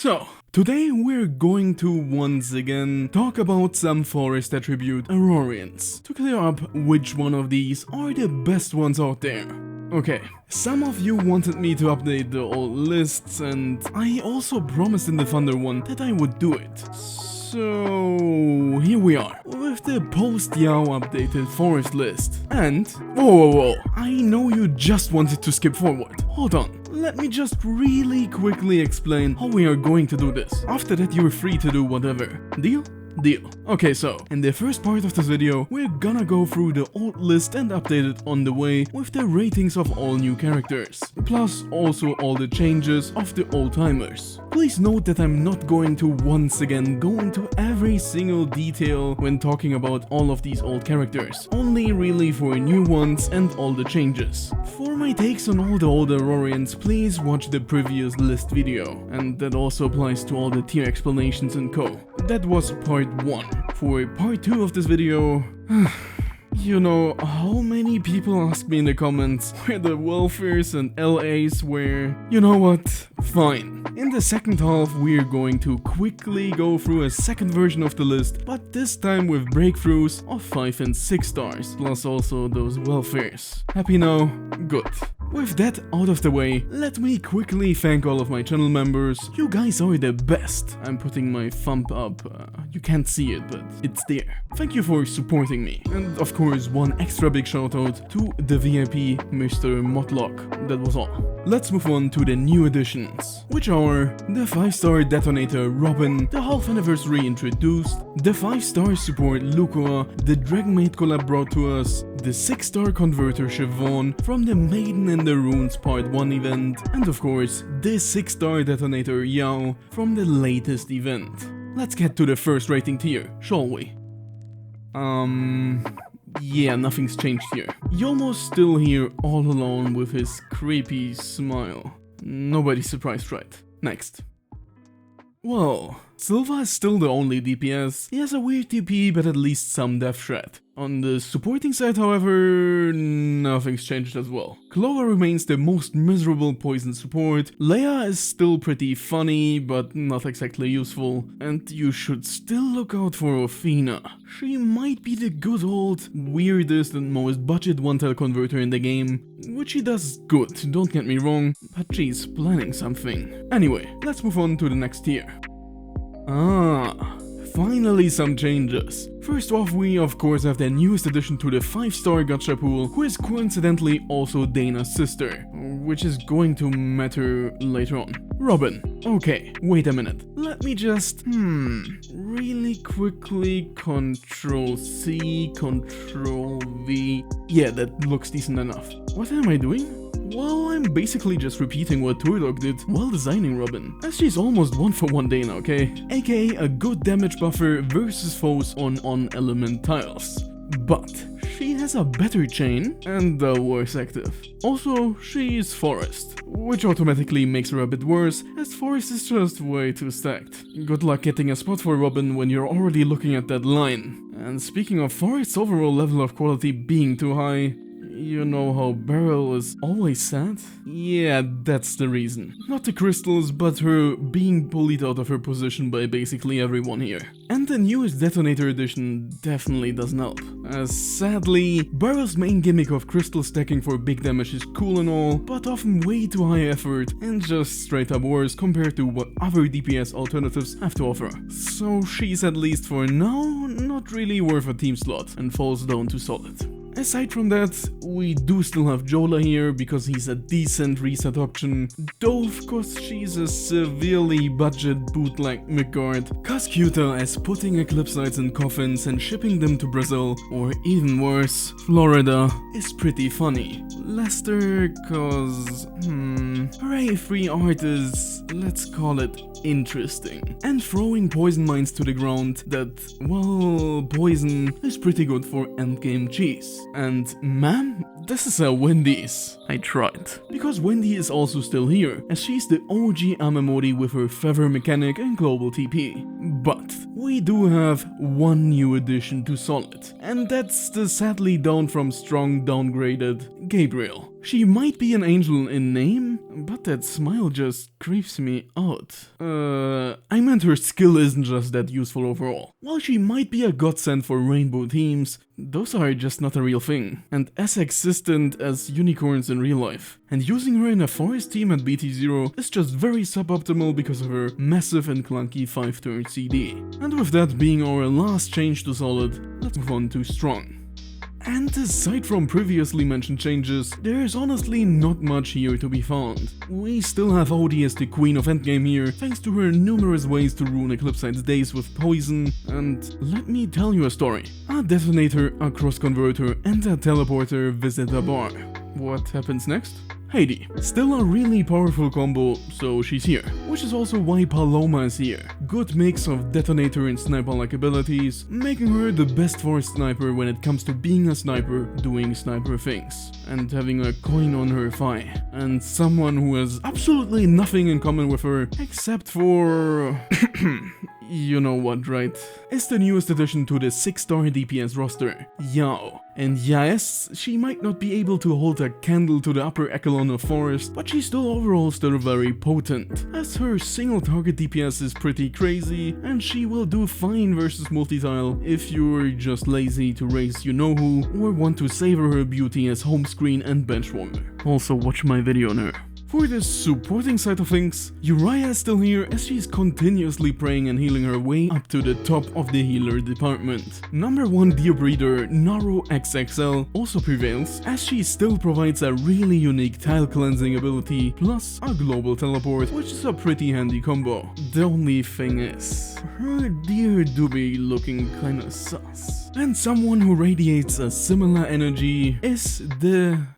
So, today we're going to once again talk about some Forest Attribute Aurorians, to clear up which one of these are the best ones out there. Okay, some of you wanted me to update the old lists, and I also promised in the Thunder one that I would do it. So here we are, with the post-Yao updated Forest list. And, whoa, I know you just wanted to skip forward. Hold on, let me just really quickly explain how we are going to do this. After that you're free to do whatever. Deal? Deal. Okay, so, in the first part of this video, we're gonna go through the old list and update it on the way with the ratings of all new characters, plus also all the changes of the old-timers. Please note that I'm not going to once again go into every single detail when talking about all of these old characters, only really for new ones and all the changes. For my takes on all the old Aurorians, please watch the previous list video, and that also applies to all the tier explanations and co. That was part 1. For part 2 of this video, you know how many people ask me in the comments where the welfares and LAs were. You know what? Fine. In the second half we're going to quickly go through a second version of the list, but this time with breakthroughs of 5 and 6 stars, plus also those welfares. Happy now? Good. With that out of the way, let me quickly thank all of my channel members. You guys are the best. I'm putting my thumb up. You can't see it, but it's there. Thank you for supporting me. And of course, one extra big shout out to the VIP Mr. Motlock. That was all. Let's move on to the new additions, which are the 5-star Detonator Robin, the half anniversary introduced, the 5-star support Lucoa, the Dragonmaid collab brought to us, the 6-star converter Siobhan from the Maiden in the Runes Part 1 event, and of course, the 6-star Detonator Yao from the latest event. Let's get to the first rating tier, shall we? Yeah, nothing's changed here. Yomo's still here all alone with his creepy smile. Nobody's surprised, right? Next. Well, Silva is still the only DPS. He has a weird TP, but at least some death threat. On the supporting side, however, nothing's changed as well. Clover remains the most miserable poison support, Leia is still pretty funny, but not exactly useful, and you should still look out for Athena. She might be the good old, weirdest and most budget one-tile converter in the game, which she does good, don't get me wrong, but she's planning something. Anyway, let's move on to the next tier. Finally some changes. First off, we of course have the newest addition to the 5-star gacha pool, who is coincidentally also Dana's sister, which is going to matter later on. Robin. Okay, wait a minute. Let me just, really quickly Ctrl-C, Ctrl-V. Yeah, that looks decent enough. What am I doing? Well, I'm basically just repeating what Tourdog did while designing Robin, as she's almost 1-for-1 Dana, okay? AKA a good damage buffer versus foes on element tiles. But she has a better chain and a worse active. Also, she's Forest, which automatically makes her a bit worse, as Forest is just way too stacked. Good luck getting a spot for Robin when you're already looking at that line. And speaking of Forest's overall level of quality being too high, you know how Beryl is always sad? Yeah, that's the reason. Not the crystals, but her being bullied out of her position by basically everyone here. And the newest Detonator edition definitely doesn't help, as sadly, Beryl's main gimmick of crystal stacking for big damage is cool and all, but often way too high effort and just straight up worse compared to what other DPS alternatives have to offer. So she's at least for now not really worth a team slot and falls down to solid. Aside from that, we do still have Jola here because he's a decent reset option, though of course she's a severely budget bootleg McGuard. Cascuta as putting Eclipsites in coffins and shipping them to Brazil, or even worse, Florida, is pretty funny. Lester, cause, her A3 art is, let's call it, interesting. And throwing poison mines to the ground that, well, poison is pretty good for endgame cheese. And ma'am, this is a Wendy's. I tried. Because Wendy is also still here, as she's the OG Amemori with her feather mechanic and global TP. But we do have one new addition to Solid, and that's the sadly down from strong downgraded Gabriel. She might be an angel in name, but that smile just creeps me out. I meant her skill isn't just that useful overall. While she might be a godsend for rainbow teams, those are just not a real thing, and as existent as unicorns in real life. And using her in a forest team at BT0 is just very suboptimal because of her massive and clunky 5-turn CD. And with that being our last change to solid, let's move on to strong. And aside from previously mentioned changes, there is honestly not much here to be found. We still have Audi as the queen of endgame here, thanks to her numerous ways to ruin Eclipside's days with poison, and let me tell you a story. A detonator, a cross converter, and a teleporter visit a bar. What happens next? Heidi. Still a really powerful combo, so she's here. Which is also why Paloma is here. Good mix of detonator and sniper-like abilities, making her the best forest sniper when it comes to being a sniper, doing sniper things. And having a coin on her thigh. And someone who has absolutely nothing in common with her, except for... you know what, right? Is the newest addition to the 6-star DPS roster, Yao. And yes, she might not be able to hold a candle to the upper echelon of Forest, but she's still overall very potent, as her single target DPS is pretty crazy, and she will do fine versus multi-tile if you're just lazy to raise you-know-who, or want to savor her beauty as home screen and bench warmer. Also watch my video on her. For the supporting side of things, Uriah is still here as she's continuously praying and healing her way up to the top of the healer department. Number 1 Deer Breeder Naro XXL also prevails as she still provides a really unique tile cleansing ability plus a global teleport, which is a pretty handy combo. The only thing is, her deer do be looking kinda sus. And someone who radiates a similar energy is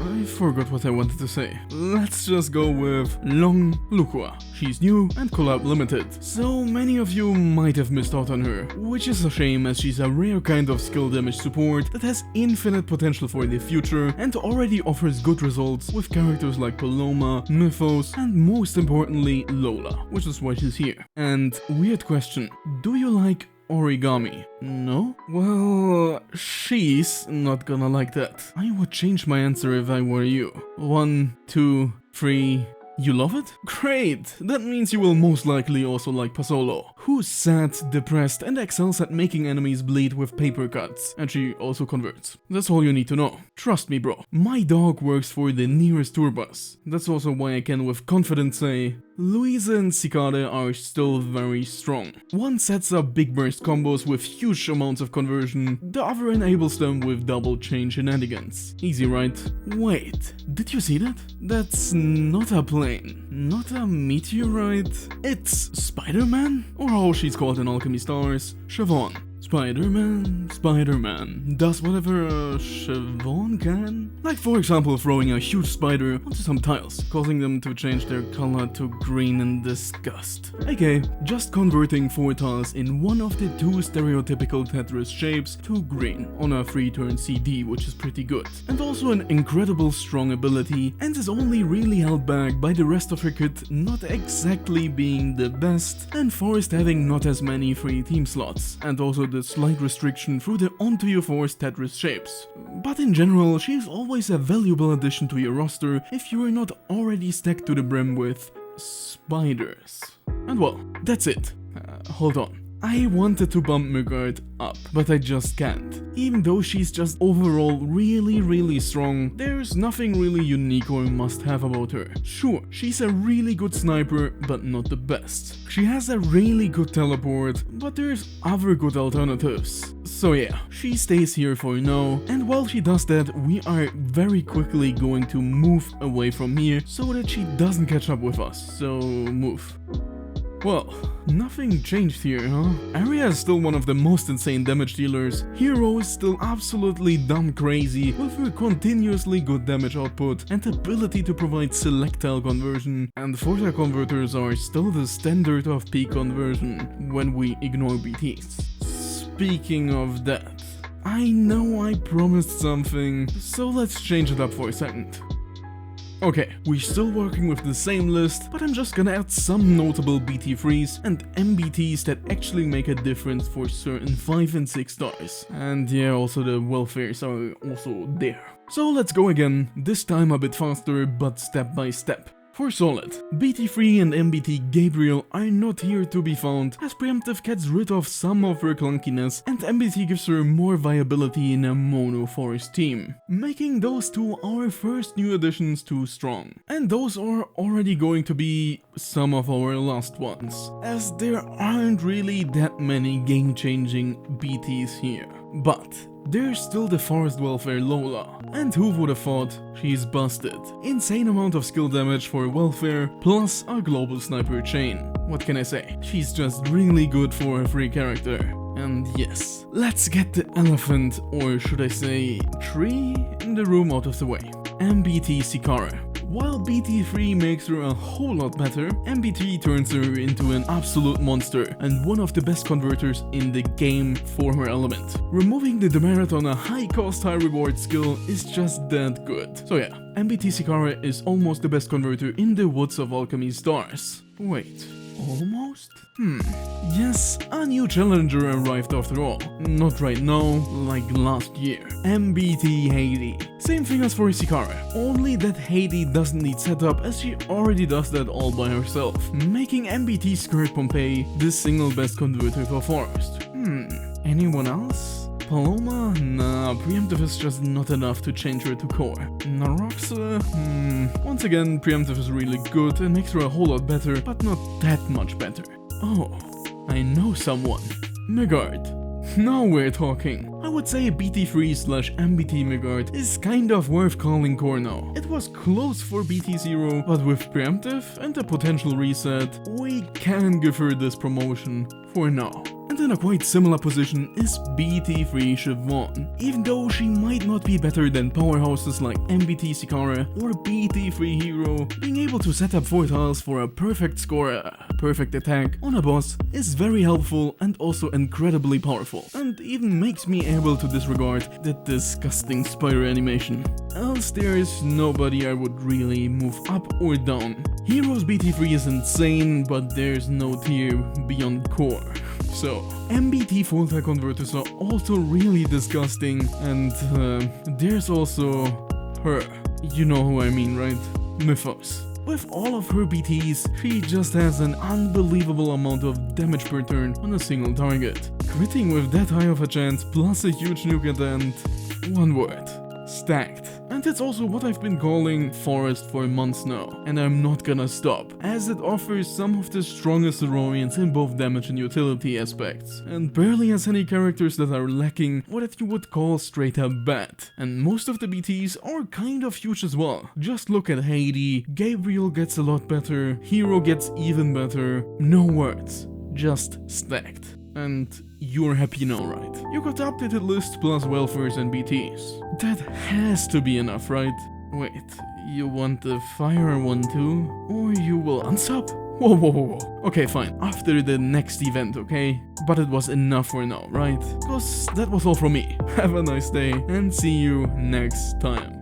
I forgot what I wanted to say. Let's just go with Long Lukua. She's new and collab limited, so many of you might have missed out on her, which is a shame as she's a rare kind of skill damage support that has infinite potential for the future and already offers good results with characters like Paloma, Mythos, and most importantly Lola, which is why she's here. And weird question, do you like origami? No? Well, she's not gonna like that. I would change my answer if I were you. 1, 2, 3... You love it? Great! That means you will most likely also like Pasolo, who's sad, depressed, and excels at making enemies bleed with paper cuts, and she also converts. That's all you need to know. Trust me, bro. My dog works for the nearest tour bus. That's also why I can with confidence say, Louisa and Cicada are still very strong. One sets up big burst combos with huge amounts of conversion, the other enables them with double chain shenanigans. Easy, right? Wait, did you see that? That's not a plane, not a meteorite. It's Spider-Man? Or how she's called in Alchemy Stars, Siobhan. Spider-Man does whatever a Siobhan can. Like for example throwing a huge spider onto some tiles, causing them to change their color to green in disgust. Okay, just converting 4 tiles in one of the 2 stereotypical Tetris shapes to green on a 3-turn CD, which is pretty good. And also an incredible strong ability, and is only really held back by the rest of her kit not exactly being the best, and Forest having not as many free team slots, and also the slight restriction through the onto your Forest Tetris shapes. But in general, she is always a valuable addition to your roster if you are not already stacked to the brim with spiders. And well, that's it. Hold on. I wanted to bump Mugard up, but I just can't. Even though she's just overall really strong, there's nothing really unique or must-have about her. Sure, she's a really good sniper, but not the best. She has a really good teleport, but there's other good alternatives. So yeah, she stays here for now, and while she does that, we are very quickly going to move away from here so that she doesn't catch up with us. So move. Well, nothing changed here, huh? Arya is still one of the most insane damage dealers, Hero is still absolutely dumb crazy with her continuously good damage output and ability to provide selectile conversion, and Forta converters are still the standard of peak conversion when we ignore BTs. Speaking of that, I know I promised something, so let's change it up for a second. Okay, we're still working with the same list, but I'm just gonna add some notable BT3s and MBTs that actually make a difference for certain 5 and 6 stars. And yeah, also the welfares are also there. So let's go again, this time a bit faster but step by step. For Solid, BT3 and MBT Gabriel are not here to be found, as Preemptive gets rid of some of her clunkiness and MBT gives her more viability in a mono forest team, making those two our first new additions to Strong. And those are already going to be some of our last ones, as there aren't really that many game-changing BTs here. But there's still the Forest Welfare Lola, and who would have thought she's busted. Insane amount of skill damage for Welfare, plus a global sniper chain. What can I say? She's just really good for a free character. And yes, let's get the elephant, or should I say tree, in the room out of the way. MBT Sikara. While BT3 makes her a whole lot better, MBT turns her into an absolute monster and one of the best converters in the game for her element. Removing the demerit on a high cost high reward skill is just that good. So yeah, MBT Sikara is almost the best converter in the woods of Alchemy Stars. Wait, almost? Yes, a new challenger arrived after all. Not right now, like last year. MBT Haiti. Same thing as for Sikara, only that Haiti doesn't need setup as she already does that all by herself, making MBT Skirt Pompeii the single best converter for Forest. Anyone else? Paloma? Nah, Preemptive is just not enough to change her to core. Naroxa? Once again, Preemptive is really good and makes her a whole lot better, but not that much better. Oh, I know someone. Megard. Now we're talking. I would say BT3/MBT Megard is kind of worth calling core now. It was close for BT0, but with Preemptive and a potential reset, we can give her this promotion for now. And in a quite similar position is BT3 Siobhan. Even though she might not be better than powerhouses like MBT Sikara or BT3 Hero, being able to set up 4 tiles for a perfect score, perfect attack on a boss is very helpful and also incredibly powerful, and even makes me able to disregard the disgusting spider animation. Else there is nobody I would really move up or down. Heroes BT3 is insane, but there's no tier beyond core. So, MBT full-time converters are also really disgusting, and there's also her. You know who I mean, right? Mythos. With all of her BTs, she just has an unbelievable amount of damage per turn on a single target. Critting with that high of a chance, plus a huge nuke at the end. One word. Stacked. And it's also what I've been calling Forest for months now, and I'm not gonna stop, as it offers some of the strongest Aurorians in both damage and utility aspects, and barely has any characters that are lacking what you would call straight up bad. And most of the BTs are kind of huge as well. Just look at Haiti, Gabriel gets a lot better, Hero gets even better, no words, just stacked. And you're happy now, right? You got the updated list plus welfares and BTs. That has to be enough, right? Wait, you want the fire one too? Or you will unsub? Whoa. Okay, fine, after the next event, okay? But it was enough for now, right? Cause that was all from me. Have a nice day and see you next time.